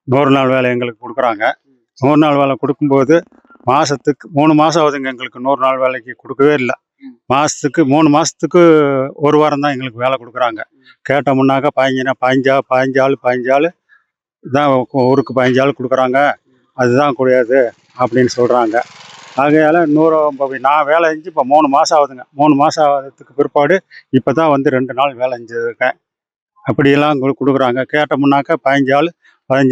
100 நாள் வேலை எங்களுக்கு கொடுக்குறாங்க. 100 நாள் வேலை கொடுக்கும்போது மாதத்துக்கு 3 மாதம் ஆகுதுங்க. எங்களுக்கு 100 நாள் வேலைக்கு கொடுக்கவே இல்லை. மாதத்துக்கு 3 மாதத்துக்கு ஒரு வாரம் தான் எங்களுக்கு வேலை கொடுக்குறாங்க. கேட்டோம்னாக்கா 15 ஆள் தான் ஊருக்கு 15 ஆள் கொடுக்குறாங்க, அதுதான் கூடியது அப்படின்னு சொல்கிறாங்க. ஆகையால் நான் வேலை செஞ்சு இப்போ 3 மாதம் ஆகுதுங்க. 3 மாதம் ஆகிறதுக்கு பிற்பாடு இப்போ தான் வந்து 2 நாள் வேலை செஞ்சுருக்கேன். அப்படியெல்லாம் கொடுக்குறாங்க. கேட்டோம்னாக்கா 15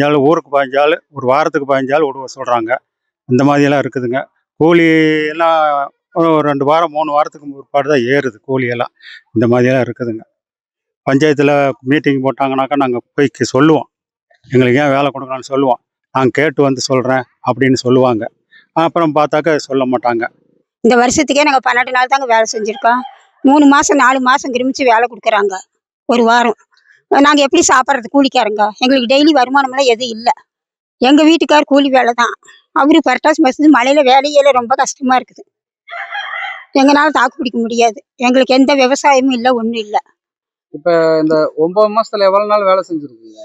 ஆள் ஊருக்கு 15 ஆள், ஒரு வாரத்துக்கு 15 ஆள் விடுவ சொல்கிறாங்க. இந்த மாதிரியெல்லாம் இருக்குதுங்க. கூலி எல்லாம் ஒரு 2 வாரம் 3 வாரத்துக்கு பிற்பாடு தான் ஏறுது கூலியெல்லாம். இந்த மாதிரியெல்லாம் இருக்குதுங்க. பஞ்சாயத்தில் மீட்டிங் போட்டாங்கனாக்கா நாங்கள் போய் சொல்லுவோம், எங்களுக்கு ஏன் வேலை கொடுக்கலான்னு சொல்லுவோம். நான் கேட்டு வந்து சொல்கிறேன் அப்படின்னு சொல்லுவாங்க. அப்புறம் பார்த்தாக்கா சொல்ல மாட்டாங்க. இந்த வருஷத்துக்கே நாங்கள் 12 நாள் தாங்க வேலை செஞ்சுருக்கோம். 3 மாதம் 4 மாதம் கிருமிச்சு வேலை கொடுக்குறாங்க ஒரு வாரம். நாங்கள் எப்படி சாப்பிட்றது கூலிக்காரங்க? எங்களுக்கு டெய்லி வருமானமெல்லாம் எதுவும் இல்லை. எங்கள் வீட்டுக்கார் கூலி வேலை தான். அவரு பரட்டாசு மாதத்து மழையில் வேலையில ரொம்ப கஷ்டமாக இருக்குது. எங்களால் தாக்கு பிடிக்க முடியாது. எங்களுக்கு எந்த விவசாயமும் இல்லை, ஒன்றும் இல்லை. இப்போ இந்த 9 மாசத்துல எவ்வளவு நாள் வேலை செஞ்சிருக்கீங்க?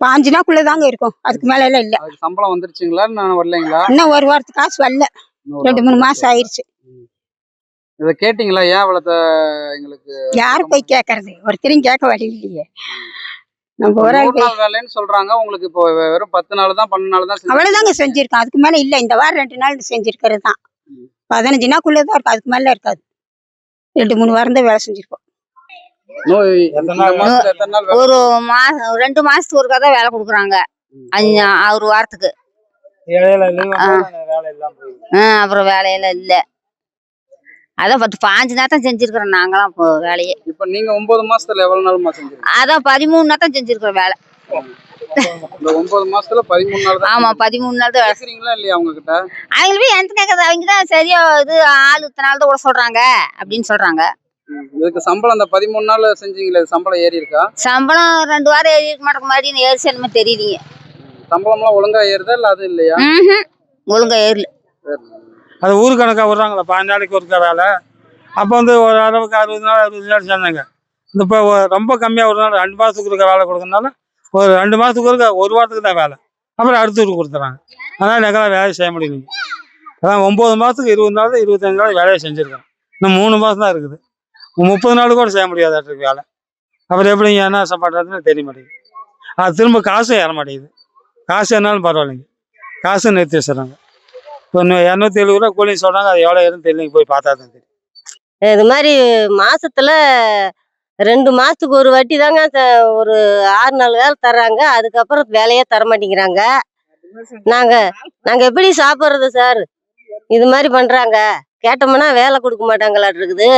5 நாளுக்குள்ள தாங்க இருக்கும், அதுக்கு மேல எல்லாம் இல்லை. சம்பளம் வந்துருச்சுங்களா? நான் வரலைங்களா? இன்னும் ஒரு வாரத்துக்கு காசு வரல. 2-3 மாசம் ஆயிடுச்சு. இதை கேட்டீங்களா? ஏன் இவ்வளவு எங்களுக்கு யாரு போய் கேட்கறது? ஒருத்தரையும் கேட்க வழி இல்லையே. நம்ம ஒரு 100 நாள் வேலைன்னு சொல்றாங்க. உங்களுக்கு இப்போ வெறும் 10 நாள் தான் 12 நாள் தான் அவ்வளவுதாங்க செஞ்சிருக்கோம். அதுக்கு மேல இல்லை. இந்த வாரம் 2 நாள் செஞ்சிருக்கிறது தான். 15 நாளுக்குள்ளதான் இருக்கும், அதுக்கு மேல இருக்காது. 2-3 வாரம் தான் வேலை செஞ்சிருக்கோம். ஒரு மாசம் 2 மாசத்துக்கு ஒருக்கா தான் வேலை கொடுக்குறாங்க. ஒரு வாரத்துக்கு. அப்புறம் வேலையெல்லாம் இல்லை. அதான் 15 நாள் தான் செஞ்சிருக்கிறோம் நாங்களாம் இப்போ வேலையே. இப்ப நீங்க 9 மாசத்துல எவ்வளவு நாள் செஞ்சிருக்கீங்க? அதான் 13 நாள் தான் செஞ்சிருக்கிறோம் வேலை. இந்த 9 மாசத்துல 13 நாள் தான். ஆமா, 13 நாள் தான் பேசுறீங்களா இல்லையா அவங்க கிட்ட? அவங்க போய் எந்த கேட்கறது? அவங்க தான் சரியா இது ஆள் இத்தனை நாள் தான் விட சொல்றாங்க அப்படின்னு சொல்றாங்க. இதுக்கு சம்பளம் அந்த 13 நாள் செஞ்சீங்களே, சம்பளம் ஏறி இருக்கா? சம்பளம் 2 வாரம் ஏறி இருக்க மாட்டேங்க மாதிரி ஏறிச்சு என்னமே தெரியலீங்க. சம்பளம்லாம் ஒழுங்கா ஏறுதா இல்ல அது இல்லையா? ஒழுங்கா ஏறல. அது ஊரு கணக்காக விடுறாங்களா 15 நாளைக்கு ஒருக்கா வேலை. அப்போ வந்து ஒரு அளவுக்கு 60 நாள் 60 நாள் சேர்ந்தாங்க. இந்த இப்போ ரொம்ப கம்மியாக ஒரு நாள் 2 மாதத்துக்கு இருக்க வேலை கொடுக்கறதுனால ஒரு 2 மாதத்துக்கு இருக்க ஒரு வாரத்துக்கு தான் வேலை. அப்புறம் அடுத்த ஊருக்கு கொடுத்துறாங்க. அதனால் எங்களால் வேலையை செய்ய முடியலைங்க. அதான் 9 மாதத்துக்கு 20 நாள் 25 நாள் வேலையை செஞ்சுருக்கேன். இன்னும் 3 மாதம் தான் இருக்குது. 30 நாள் கூட செய்ய முடியாது வேலை. அப்புறம் எப்படிங்க என்ன பண்ணுறதுன்னு தெரிய மாட்டேங்குது. அது திரும்ப காசும் ஏற மாட்டேங்குது. காசு என்னாலும் பரவாயில்லைங்க, காசு நிறுத்தி வச்சுறாங்க. இப்போ 270 ரூபா கூலி சொல்கிறாங்க. அது எவ்வளோ ஏறுன்னு தெரியலைங்க, போய் பார்த்தா தான் தெரியும். இது மாதிரி மாசத்துல 2 மாசத்துக்கு ஒரு வாட்டி தாங்க ஒரு 6 நாள் வேலை தர்றாங்க. அதுக்கப்புறம் வேலையே தர மாட்டேங்கிறாங்க. நாங்க எப்படி சாப்பிட்றது சார்? இது மாதிரி பண்றாங்க. கேட்டோம்னா வேலை கொடுக்க மாட்டாங்களாட்டு இருக்குது.